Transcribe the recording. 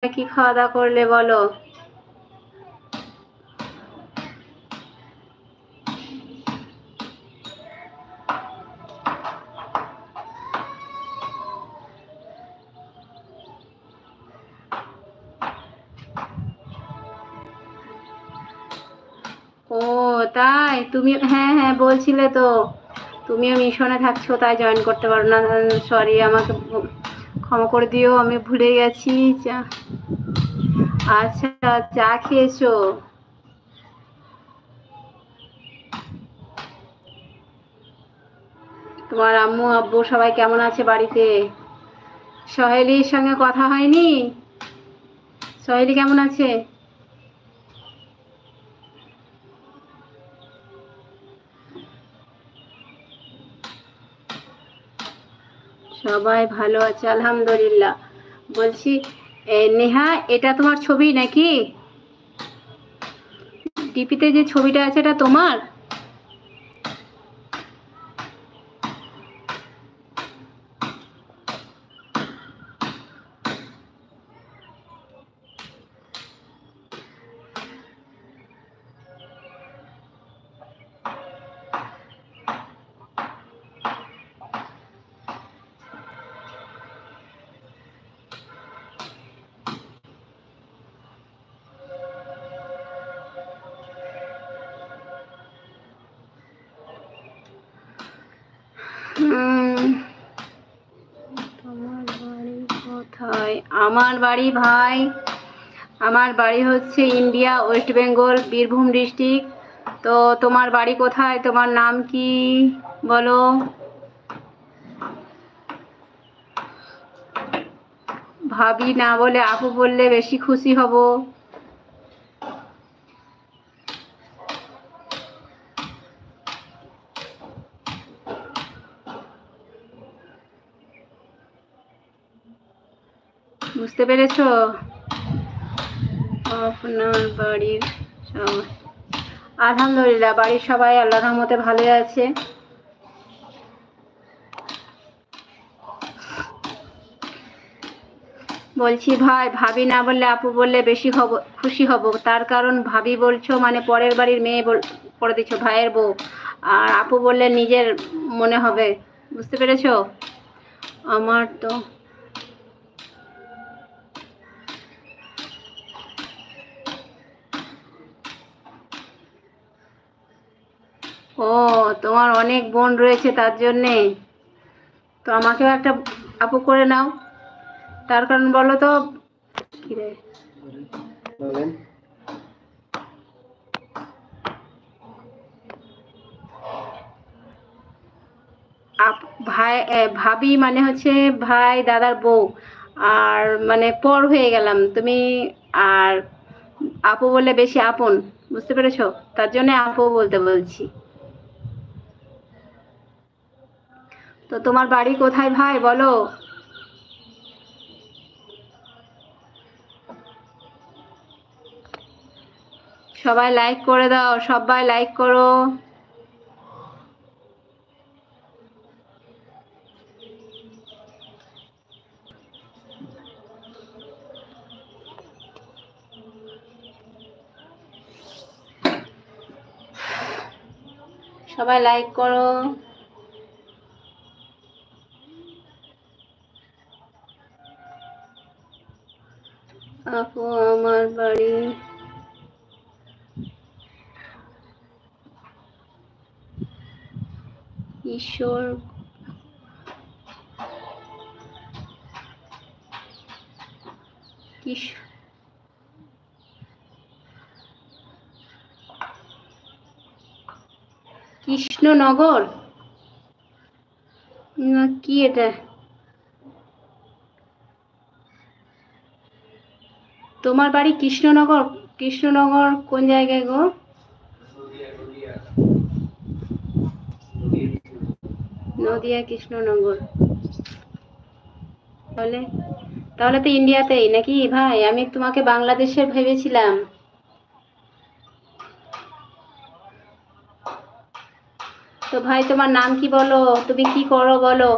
কি খাওয়া দাওয়া করলে বলো? ও তাই, তুমি হ্যাঁ হ্যাঁ বলছিলে তো তুমিও মিশনে থাকছো, তাই জয়েন করতে পারো না। সরি, আমাকে ক্ষমা করে দিও, আমি ভুলে গেছি। আচ্ছা, চা খেয়েছো? তোমার আম্মু আব্বু সবাই কেমন আছে বাড়িতে? সহেলির সঙ্গে কথা হয়নি? সহেলি কেমন আছে? সবাই ভালো আছে আলহামদুলিল্লাহ। বলছি, নেহা, এটা তোমার ছবি নাকি? ডিপিতে যে ছবিটা আছে এটা তোমার? তোমার বাড়ি কোথায়? আমার বাড়ি ভাই, আমার বাড়ি হচ্ছে India, West Bengal, Birbhum district. তো তোমার বাড়ি কোথায়? তোমার নাম কি বলো? ভাবি না বলে আপু বললে বেশি খুশি হব। বুঝতে পেরেছো? আপনার বাড়ির সবাই আলহামদুলিল্লাহ, বাড়ির সবাই আল্লাহর রহমতে ভালো আছে। বলছি ভাই, ভাবি না বললে আপু বললে বেশি খুশি হব। তার কারণ ভাবি বলছো মানে পরের বাড়ির মেয়ে করে দিচ্ছ, ভাইয়ের বউ। আর আপু বললে নিজের মনে হবে। বুঝতে পেরেছো? আমার তো ও, তোমার অনেক বোন রয়েছে তার জন্যে। তো আমাকেও একটা আপু করে নাও। তার কারণ বলো তো। কি রে বলেন। ভাই, ভাবি মানে হচ্ছে ভাই দাদার বউ। আর মানে পর হয়ে গেলাম তুমি। আর আপু বললে বেশি আপন। বুঝতে পেরেছো? তার জন্য আপু বলতে বলছি। তো তোমার বাড়ি কোথায় ভাই বলো? সবাই লাইক করে দাও, সবাই লাইক করো। সবাই লাইক করো। আপু, আমার বাড়ি ঈশ্বর কৃষ্ণনগর না কি এটা? তোমার বাড়ি কৃষ্ণনগর? কৃষ্ণনগর কোন জায়গায় গো? নদিয়া কৃষ্ণনগর। তাহলে তাহলে তো ইন্ডিয়াতেই নাকি ভাই? আমি তোমাকে বাংলাদেশের ভেবেছিলাম। তো ভাই, তোমার নাম কি বলো? তুমি কি করো বলো?